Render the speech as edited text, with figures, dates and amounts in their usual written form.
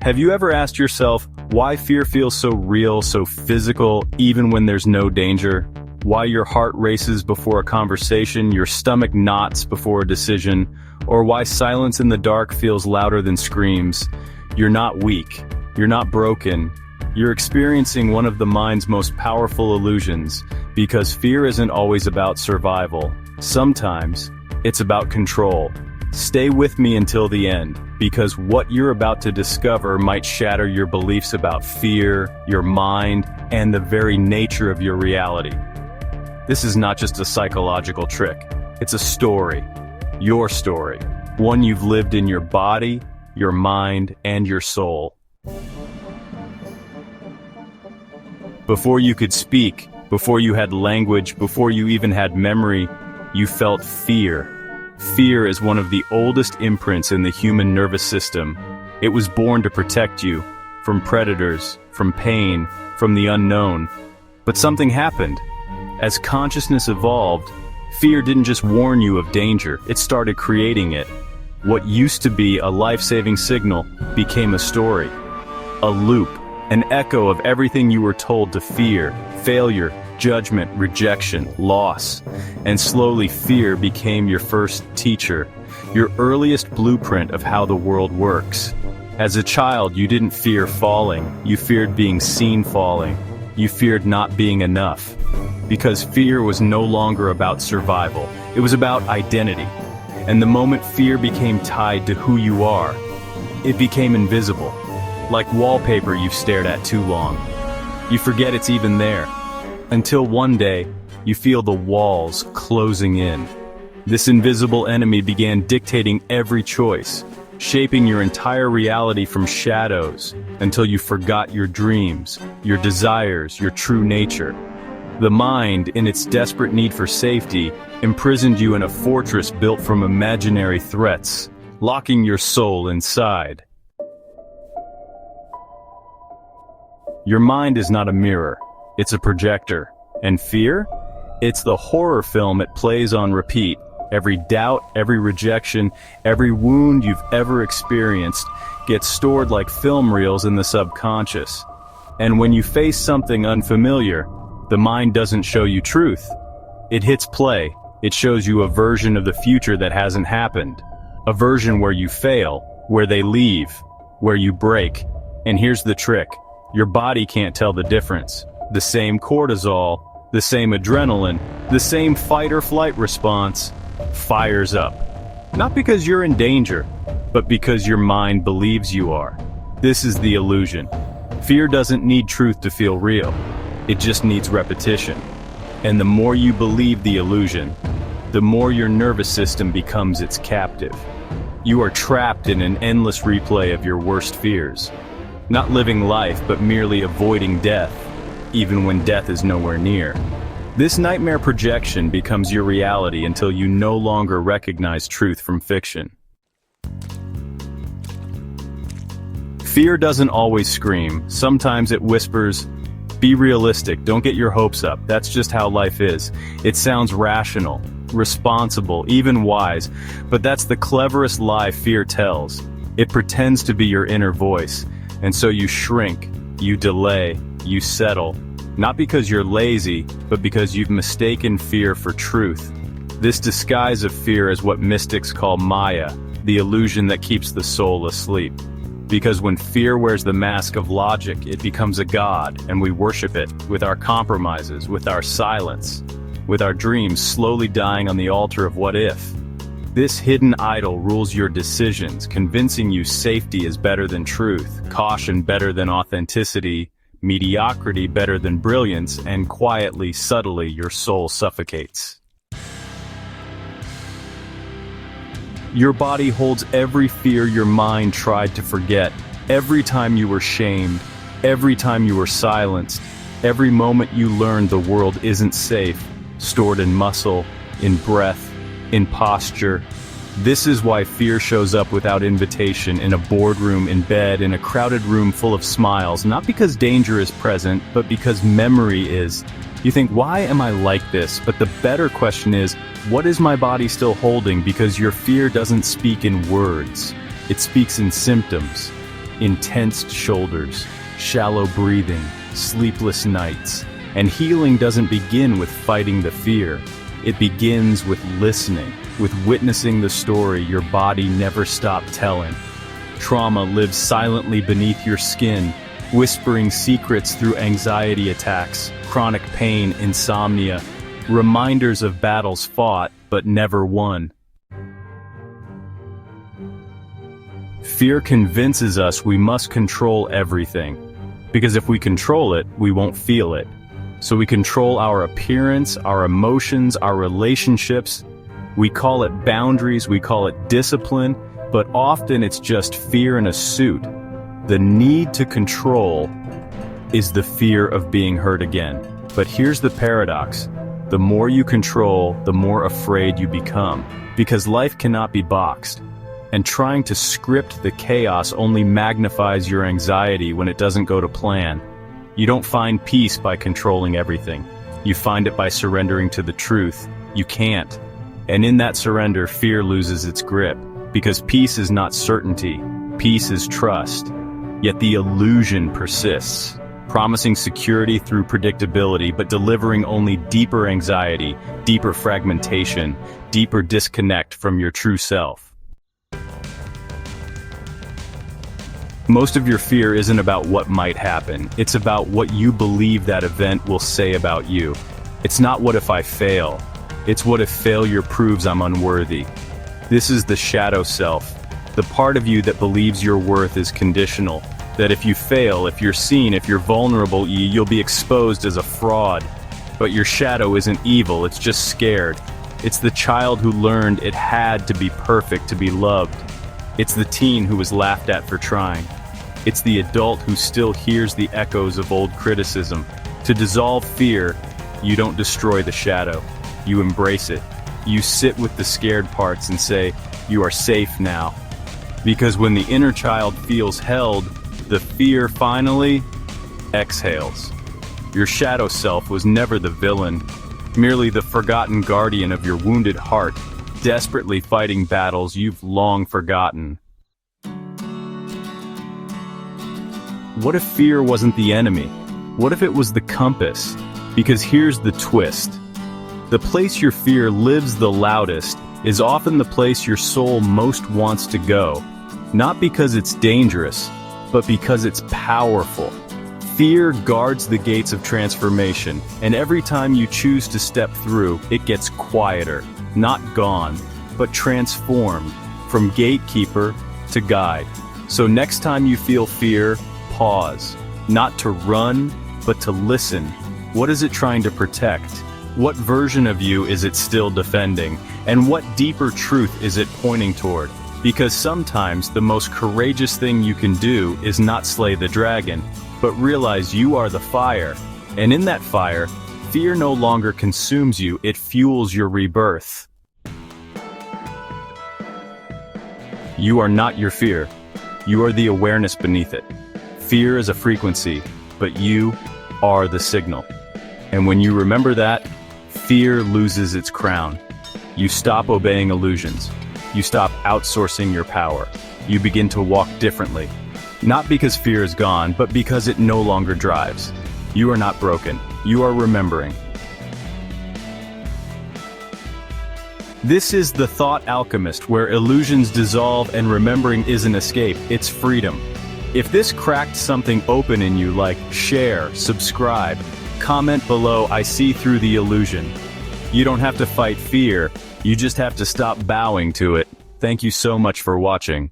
Have you ever asked yourself why fear feels so real, so physical, even when there's no danger? Why your heart races before a conversation, your stomach knots before a decision, or why silence in the dark feels louder than screams? You're not weak. You're not broken. You're experiencing one of the mind's most powerful illusions, because fear isn't always about survival. Sometimes, it's about control. Stay with me until the end, because what you're about to discover might shatter your beliefs about fear, your mind, and the very nature of your reality. This is not just a psychological trick. It's a story. Your story. One you've lived in your body, your mind, and your soul. Before you could speak, before you had language, before you even had memory, you felt fear. Fear is one of the oldest imprints in the human nervous system. It was born to protect you from predators, from pain, from the unknown. But something happened. As consciousness evolved, fear didn't just warn you of danger, it started creating it. What used to be a life-saving signal became a story, a loop, an echo of everything you were told to fear: failure, judgment, rejection, loss. And slowly fear became your first teacher, your earliest blueprint of how the world works. As a child, you didn't fear falling, you feared being seen falling. You feared not being enough. Because fear was no longer about survival, it was about identity. And the moment fear became tied to who you are, it became invisible. Like wallpaper you've stared at too long. You forget it's even there. Until one day, you feel the walls closing in. This invisible enemy began dictating every choice, shaping your entire reality from shadows, until you forgot your dreams, your desires, your true nature. The mind, in its desperate need for safety, imprisoned you in a fortress built from imaginary threats, locking your soul inside. Your mind is not a mirror. It's a projector. And fear? It's the horror film it plays on repeat. Every doubt, every rejection, every wound you've ever experienced gets stored like film reels in the subconscious. And when you face something unfamiliar, the mind doesn't show you truth. It hits play. It shows you a version of the future that hasn't happened. A version where you fail, where they leave, where you break. And here's the trick. Your body can't tell the difference. The same cortisol, the same adrenaline, the same fight or flight response fires up. Not because you're in danger, but because your mind believes you are. This is the illusion. Fear doesn't need truth to feel real. It just needs repetition. And the more you believe the illusion, the more your nervous system becomes its captive. You are trapped in an endless replay of your worst fears. Not living life, but merely avoiding death, even when death is nowhere near. This nightmare projection becomes your reality until you no longer recognize truth from fiction. Fear doesn't always scream. Sometimes it whispers, "Be realistic, don't get your hopes up, that's just how life is." It sounds rational, responsible, even wise, but that's the cleverest lie fear tells. It pretends to be your inner voice, and so you shrink, you delay, you settle. Not because you're lazy, but because you've mistaken fear for truth. This disguise of fear is what mystics call Maya, the illusion that keeps the soul asleep. Because when fear wears the mask of logic, it becomes a god, and we worship it with our compromises, with our silence, with our dreams slowly dying on the altar of what if. This hidden idol rules your decisions, convincing you safety is better than truth, caution better than authenticity, mediocrity better than brilliance, and quietly, subtly, your soul suffocates. Your body holds every fear your mind tried to forget, every time you were shamed, every time you were silenced, every moment you learned the world isn't safe, stored in muscle, in breath, in posture. This is why fear shows up without invitation, in a boardroom, in bed, in a crowded room full of smiles, not because danger is present, but because memory is. You think, why am I like this? But the better question is, what is my body still holding? Because your fear doesn't speak in words. It speaks in symptoms. in tensed shoulders, shallow breathing, sleepless nights. And healing doesn't begin with fighting the fear. It begins with listening, with witnessing the story your body never stopped telling. Trauma lives silently beneath your skin, whispering secrets through anxiety attacks, chronic pain, insomnia, reminders of battles fought but never won. Fear convinces us we must control everything, because if we control it, we won't feel it. So we control our appearance, our emotions, our relationships. We call it boundaries, we call it discipline, but often it's just fear in a suit. The need to control is the fear of being hurt again. But here's the paradox. The more you control, the more afraid you become, because life cannot be boxed. And trying to script the chaos only magnifies your anxiety when it doesn't go to plan. You don't find peace by controlling everything. You find it by surrendering to the truth. You can't. And in that surrender, fear loses its grip, because peace is not certainty. Peace is trust. Yet the illusion persists, promising security through predictability, but delivering only deeper anxiety, deeper fragmentation, deeper disconnect from your true self. Most of your fear isn't about what might happen. It's about what you believe that event will say about you. It's not what if I fail. It's what if failure proves I'm unworthy. This is the shadow self, the part of you that believes your worth is conditional, that if you fail, if you're seen, if you're vulnerable, you'll be exposed as a fraud. But your shadow isn't evil, it's just scared. It's the child who learned it had to be perfect to be loved. It's the teen who was laughed at for trying. It's the adult who still hears the echoes of old criticism. To dissolve fear, you don't destroy the shadow. You embrace it. You sit with the scared parts and say, you are safe now. Because when the inner child feels held, the fear finally exhales. Your shadow self was never the villain, merely the forgotten guardian of your wounded heart, desperately fighting battles you've long forgotten. What if fear wasn't the enemy? What if it was the compass? Because here's the twist. The place your fear lives the loudest is often the place your soul most wants to go. Not because it's dangerous, but because it's powerful. Fear guards the gates of transformation, and every time you choose to step through, it gets quieter, not gone, but transformed, from gatekeeper to guide. So next time you feel fear, pause. Not to run, but to listen. What is it trying to protect? What version of you is it still defending? And what deeper truth is it pointing toward? Because sometimes the most courageous thing you can do is not slay the dragon, but realize you are the fire. And in that fire, fear no longer consumes you, it fuels your rebirth. You are not your fear. You are the awareness beneath it. Fear is a frequency, but you are the signal. And when you remember that, fear loses its crown. You stop obeying illusions. You stop outsourcing your power. You begin to walk differently. Not because fear is gone, but because it no longer drives. You are not broken. You are remembering. This is the Thought Alchemist, where illusions dissolve and remembering isn't escape, it's freedom. If this cracked something open in you, like share, subscribe, comment below, I see through the illusion. You don't have to fight fear, you just have to stop bowing to it. Thank you so much for watching.